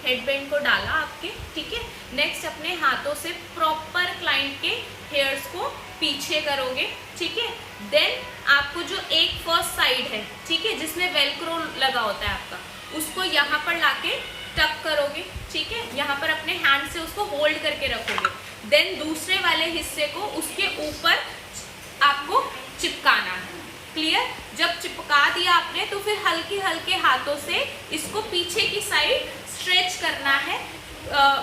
Headband को डाला आपके, ठीक है। नेक्स्ट अपने हाथों से प्रॉपर क्लाइंट के हेयर्स को पीछे करोगे, ठीक है। देन आपको जो एक फर्स्ट साइड है, ठीक है, जिसमें वेलक्रो लगा होता है आपका, उसको यहाँ पर लाके टक करोगे, ठीक है। यहाँ पर अपने हैंड से उसको होल्ड करके रखोगे। देन दूसरे वाले हिस्से को उसके ऊपर आपको चिपकाना है, क्लियर। जब चिपका दिया आपने तो फिर हल्के हल्के हाथों से इसको पीछे की साइड स्ट्रेच करना है।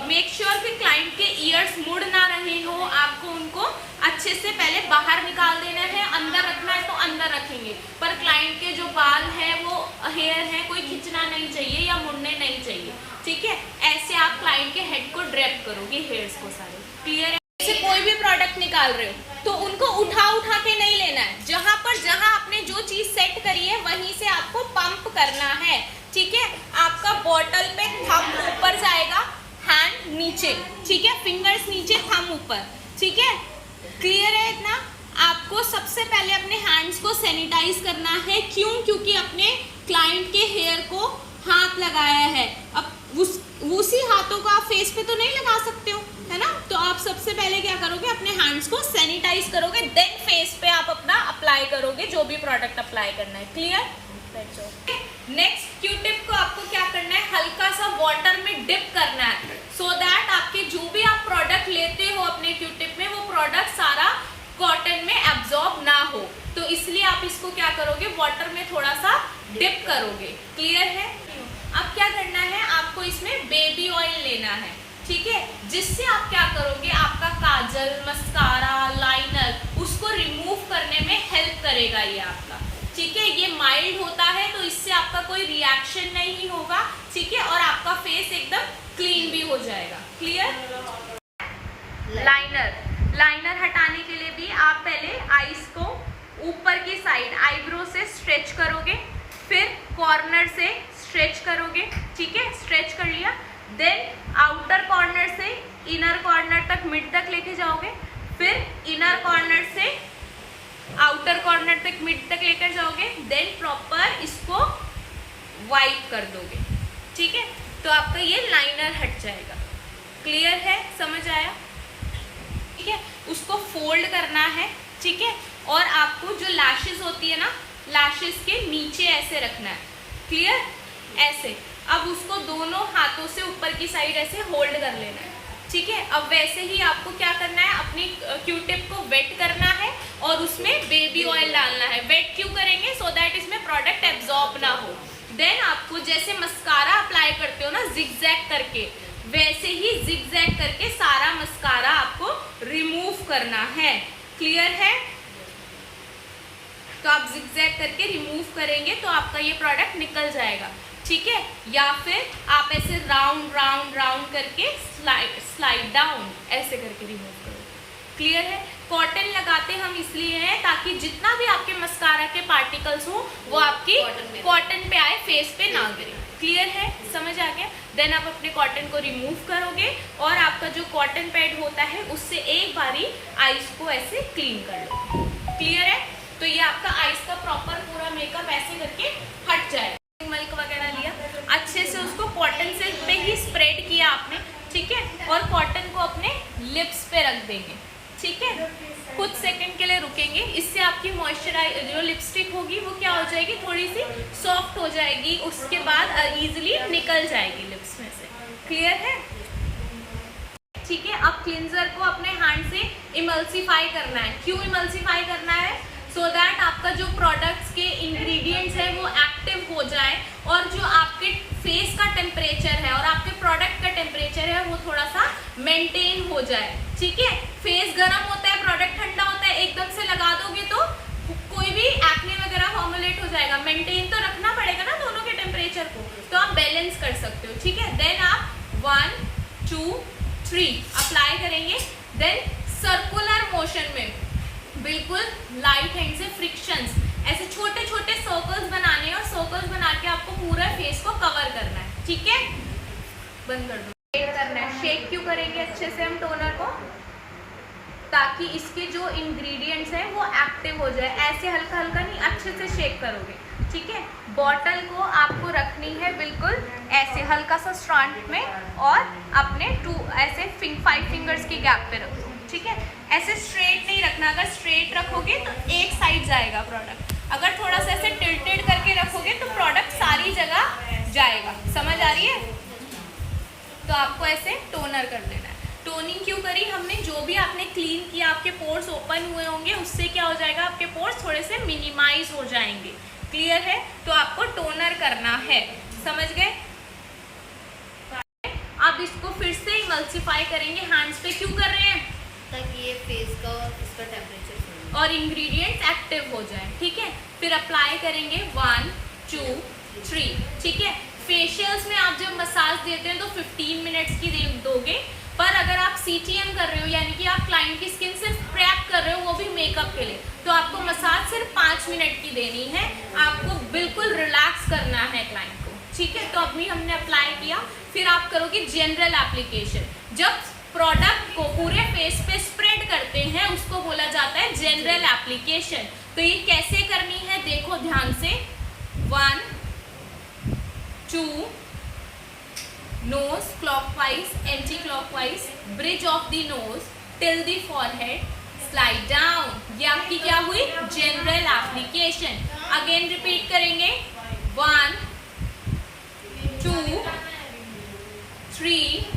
मेक श्योर कि क्लाइंट के ईयर्स मुड़ ना रहे हो, आपको उनको अच्छे से पहले बाहर निकाल देना है। अंदर रखना है तो अंदर रखेंगे, पर क्लाइंट के जो बाल है वो हेयर है, कोई खींचना नहीं चाहिए या मुड़ने नहीं चाहिए, ठीक है। ऐसे आप क्लाइंट के हेड को ड्रैप करोगे, हेयर्स को सारे, क्लियर है। जैसे कोई भी प्रोडक्ट निकाल रहे हो तो उनको उठा उठा के नहीं लेना है, जहां आपने जो चीज सेट करी है वहीं से आपको पंप करना है, ठीक है। आपका बॉटल पे थंब ऊपर जाएगा, हैंड नीचे, ठीक है, फिंगर्स नीचे, थंब ऊपर, ठीक है, क्लियर है इतना। आपको सबसे पहले अपने हैंड्स को सैनिटाइज करना है, क्यों? क्योंकि अपने क्लाइंट के हेयर को हाथ लगाया है, अब उसी हाथों को आप फेस पे तो नहीं लगा सकते हो, है ना। तो आप सबसे पहले क्या करोगे, अपने हैंड्स को सैनिटाइज करोगे, देन फेस पे आप अपना अप्लाई करोगे जो भी प्रोडक्ट अप्लाई करना है, क्लियर। नेक्स्ट क्यूटिप को आपको क्या करना है, हल्का सा वाटर में डिप करना है, सो दैट आपके जो भी आप प्रोडक्ट लेते हो अपने क्यूटिप में, वो प्रोडक्ट सारा कॉटन में एब्जॉर्ब ना हो। तो इसलिए आप इसको क्या करोगे, वाटर में थोड़ा सा डिप करोगे, क्लियर है। अब क्या करना है, आपको इसमें बेबी ऑयल लेना है, ठीक है, जिससे आप क्या करोगे, आपका काजल, मस्कारा, लाइनर, उसको रिमूव करने में हेल्प करेगा ये आपका, ठीक है। ये माइल्ड होता है तो इससे आपका कोई रिएक्शन नहीं होगा, ठीक है, और आपका फेस एकदम क्लीन भी हो जाएगा, क्लियर। लाइनर हटाने के लिए भी आप पहले आईज को ऊपर की साइड आईब्रो से स्ट्रेच करोगे, फिर कॉर्नर से स्ट्रेच करोगे, ठीक है, स्ट्रेच कर लिया। देन आउटर कॉर्नर से इनर कॉर्नर तक, मिड तक लेके जाओगे, फिर इनर कॉर्नर से आउटर कॉर्नर तक, मिड तक लेकर जाओगे। देन प्रॉपर इसको वाइप कर दोगे, ठीक है, तो आपका ये लाइनर हट जाएगा, क्लियर है, समझ आया, ठीक है। उसको फोल्ड करना है, ठीक है, और आपको जो लैशेस होती है ना, लैशेस के नीचे ऐसे रखना है, क्लियर, ऐसे। अब उसको दोनों हाथों से ऊपर की साइड ऐसे होल्ड कर लेना है, ठीक है। अब वैसे ही आपको क्या करना है, अपनी क्यूटिप को वेट करना है और उसमें बेबी ऑयल डालना है। वेट क्यों करेंगे, सो दैट इसमें प्रोडक्ट एब्जॉर्ब ना हो। देन आपको जैसे मस्कारा अप्लाई करते हो ना जिगजैग करके, वैसे ही जिगजैग करके सारा मस्कारा आपको रिमूव करना है, क्लियर है। तो आप जिगजैग करके रिमूव करेंगे तो आपका ये प्रोडक्ट निकल जाएगा, ठीक है। या फिर आप ऐसे राउंड राउंड राउंड करके स्लाइड डाउन ऐसे करके रिमूव करो, क्लियर है। कॉटन लगाते हम इसलिए हैं ताकि जितना भी आपके मस्कारा के पार्टिकल्स हो वो आपकी कॉटन पे आए, फेस पे ना गिरे, क्लियर है, समझ आ गया। देन आप अपने कॉटन को रिमूव करोगे और आपका जो कॉटन पैड होता है उससे एक बारी आईज को ऐसे क्लीन कर लो, क्लियर है। तो ये आपका आईज का प्रॉपर पूरा मेकअप ऐसे करके हट जाएगा। मिल्क वगैरह लिया, अच्छे से उसको कॉटन से पे ही स्प्रेड किया आपने, ठीक है, और कॉटन को अपने लिप्स पे रख देंगे, ठीक है। कुछ सेकंड के लिए रुकेंगे, इससे आपकी मॉइस्चराइज जो लिपस्टिक होगी वो क्या हो जाएगी, थोड़ी सी सॉफ्ट हो जाएगी, उसके बाद इजीली निकल जाएगी लिप्स में से, क्लियर है, ठीक है। अब क्लिंजर को अपने हैंड से इमल्सिफाई करना है। क्यों इमल्सिफाई करना है, सो दैट आपका जो प्रोडक्ट्स के इंग्रेडिएंट्स है वो एक्टिव हो जाए और जो आपके फेस का टेम्परेचर है और आपके प्रोडक्ट का टेम्परेचर है वो थोड़ा सा मेंटेन हो जाए, ठीक है। फेस गर्म होता है, प्रोडक्ट ठंडा होता है, एकदम से लगा दोगे तो कोई भी एक्ने वगैरह फॉर्मुलेट हो जाएगा। मेंटेन तो रखना पड़ेगा ना दोनों के टेम्परेचर को, तो आप बैलेंस कर सकते हो, ठीक है। देन आप 1 2 3 अप्लाई करेंगे। देन सर्कुलर मोशन में बिल्कुल लाइट हैंड से फ्रिक्शंस ऐसे छोटे छोटे सर्कल्स बनाने हैं और सर्कल्स बना के आपको पूरा फेस को कवर करना है, ठीक है। बंद कर दो। शेक करना है। शेक क्यों करेंगे अच्छे से हम टोनर को, ताकि इसके जो इंग्रेडिएंट्स हैं वो एक्टिव हो जाए। ऐसे हल्का हल्का नहीं, अच्छे से शेक करोगे, ठीक है। बॉटल को आपको रखनी है बिल्कुल ऐसे हल्का सा स्ट्रांट में और अपने ऐसे 5 फिंगर्स के गैप पे रखो, ठीक है। ऐसे स्ट्रेट नहीं रखना, अगर स्ट्रेट रखोगे तो एक साइड जाएगा प्रोडक्ट, अगर थोड़ा सा ऐसे टिल्टेड करके रखोगे तो प्रोडक्ट सारी जगह जाएगा। समझ आ रही है? तो आपको ऐसे टोनर कर देना है। टोनिंग क्यों करी हमने? जो भी आपने क्लीन किया, आपके पोर्स ओपन हुए होंगे, उससे क्या हो जाएगा, आपके पोर्स थोड़े से मिनिमाइज हो जाएंगे। क्लियर है? तो आपको टोनर करना है, समझ गए? आप इसको फिर से इमल्सिफाई करेंगे। हैंड्स पे क्यों कर रहे हैं? ताकि ये फेस का और इसका टेम्परेचर और इंग्रेडिएंट्स एक्टिव हो जाए, ठीक है। फिर अप्लाई करेंगे 1 2 3, ठीक है। फेशियल्स में आप जब मसाज देते हैं तो 15 मिनट्स की दोगे, पर अगर आप CTM कर रहे हो यानी कि आप क्लाइंट की स्किन सिर्फ प्रेप कर रहे हो, वो भी मेकअप के लिए, तो आपको मसाज सिर्फ 5 मिनट की देनी है। आपको बिल्कुल रिलैक्स करना है क्लाइंट को, ठीक है। तो अभी हमने अप्लाई किया, फिर आप करोगे जनरल एप्लीकेशन। जब प्रोडक्ट को पूरे फेस पे स्प्रेड करते हैं उसको बोला जाता है जनरल एप्लीकेशन। तो ये कैसे करनी है देखो ध्यान से। 1 2 nose clockwise, anti-clockwise, bridge of the nose till the forehead, slide down। ये आपकी क्या हुई? General application. अगेन रिपीट करेंगे 1 2 3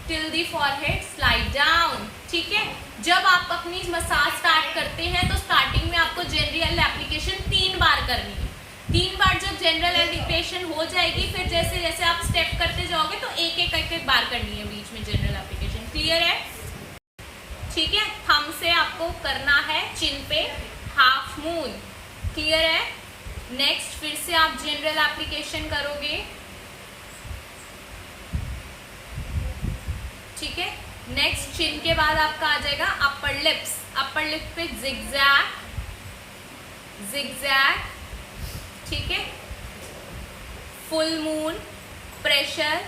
till the forehead, slide down, ठीक है। जब आप अपनी मसाज स्टार्ट करते हैं तो स्टार्टिंग में आपको जनरल एप्लीकेशन 3 बार करनी है। 3 बार जब जनरल एप्लीकेशन हो जाएगी, फिर जैसे जैसे आप स्टेप करते जाओगे तो एक बार करनी है बीच में जनरल एप्लीकेशन। क्लियर है? ठीक है। थंब से आपको करना है चिन पे हाफ मून। क्लियर है? नेक्स्ट फिर से आप जनरल एप्लीकेशन करोगे, ठीक है। नेक्स्ट चिन के बाद आपका आ जाएगा अपर लिप्स। अपर लिप पे जिगजैग जिगजैग, ठीक है। Full moon, pressure,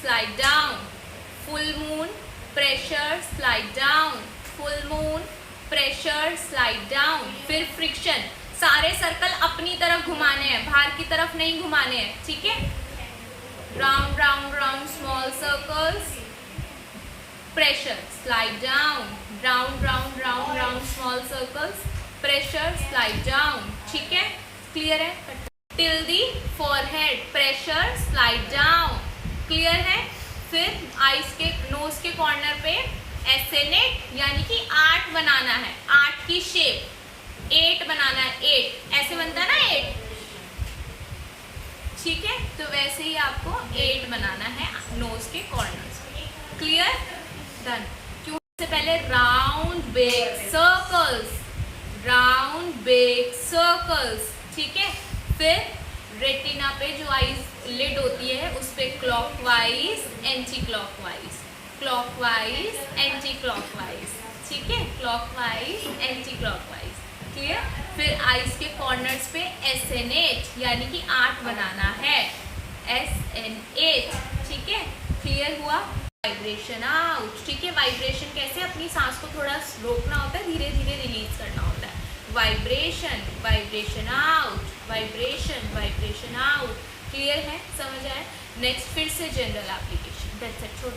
slide down, full moon, pressure, slide down, full moon, pressure, slide down. फिर फ्रिक्शन, सारे सर्कल अपनी तरफ घुमाने हैं, बाहर की तरफ नहीं घुमाने हैं, ठीक है। Round round round small circles, pressure, slide down, round round round round small circles, pressure, slide down, ठीक है। क्लियर है? Till the forehead, pressure, slide down. Clear है? फिर आईज के नोज के कॉर्नर पे एसेनेट यानी कि 8 बनाना है, 8 की शेप 8 बनाना है, 8 ऐसे बनता है ना 8, ठीक है। तो वैसे ही आपको 8 बनाना है नोज के कॉर्नर्स पे। क्लियर? डन। क्यों? से पहले round big circles, round big circles, ठीक है। फिर रेटिना पे जो आईज लिड होती है उस पे clockwise anti clockwise, clockwise anti clockwise, ठीक है। Clockwise anti clockwise. क्लियर? फिर आईज के कॉर्नर्स पे SN8 यानी कि 8 बनाना है, SN8, ठीक है। क्लियर हुआ? वाइब्रेशन आउट, ठीक है। वाइब्रेशन कैसे? अपनी सांस को थोड़ा रोकना होता है, धीरे धीरे रिलीज करना होता है। Vibration, vibration out, vibration, vibration out. Clear है? समझ आया? नेक्स्ट फिर से जनरल एप्लीकेशन। That's it. छोड़,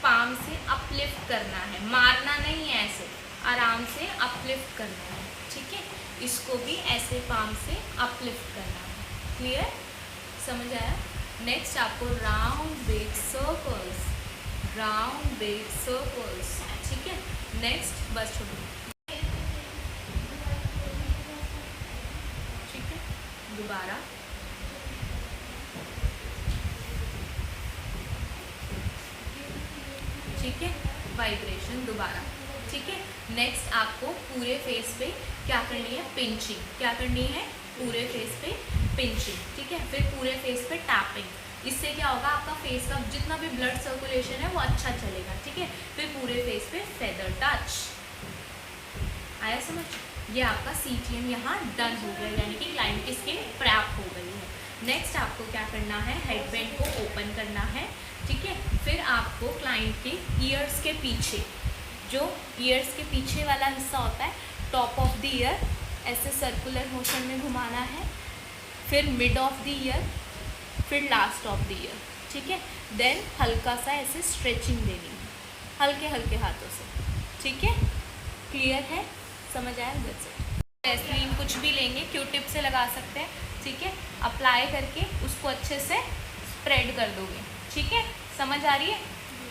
पाम से अपलिफ्ट करना है, मारना नहीं है, ऐसे आराम से अपलिफ्ट करना है, ठीक है। इसको भी ऐसे पाम से अपलिफ्ट करना है। क्लियर? समझ आया? नेक्स्ट आपको round big circles, round big circles, ठीक है। नेक्स्ट बस छोड़ो, दोबारा ठीक है। वाइब्रेशन दोबारा, ठीक है। नेक्स्ट आपको पूरे फेस पे क्या करनी है? पिंचिंग। क्या करनी है? पूरे फेस पे पिंचिंग, ठीक है। फिर पूरे फेस पे टैपिंग। इससे क्या होगा? आपका फेस का जितना भी ब्लड सर्कुलेशन है वो अच्छा चलेगा, ठीक है। फिर पूरे फेस पे फेदर टच। आया समझ? ये आपका CTM यहाँ डन हो गया, यानी कि क्लाइंट की स्किन प्रैप हो गई है। नेक्स्ट आपको क्या करना है? हेडबैंड को ओपन करना है, ठीक है। फिर आपको क्लाइंट के ईयर्स के पीछे, जो ईयर्स के पीछे वाला हिस्सा होता है, टॉप ऑफ द ईयर, ऐसे सर्कुलर मोशन में घुमाना है, फिर मिड ऑफ द ईयर, फिर लास्ट ऑफ द ईयर, ठीक है। देन हल्का सा ऐसे स्ट्रेचिंग देनी है, हल्के हल्के हाथों से, ठीक है। क्लियर है, समझ आया? That's it. वैसलीन कुछ भी लेंगे, क्यूटिप से लगा सकते हैं, ठीक है। अप्लाई करके उसको अच्छे से स्प्रेड कर दोगे, ठीक है। समझ आ रही है?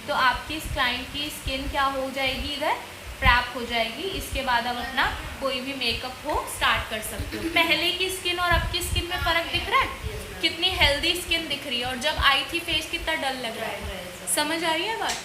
तो आपकी इस क्लाइंट की स्किन क्या हो जाएगी, इधर प्रैप हो जाएगी। इसके बाद आप अपना कोई भी मेकअप हो स्टार्ट कर सकते हो। पहले की स्किन और अब की स्किन में फ़र्क दिख रहा है? कितनी हेल्दी स्किन दिख रही है, और जब आई थी फेस कितना डल लग रहा है। समझ आ रही है बात?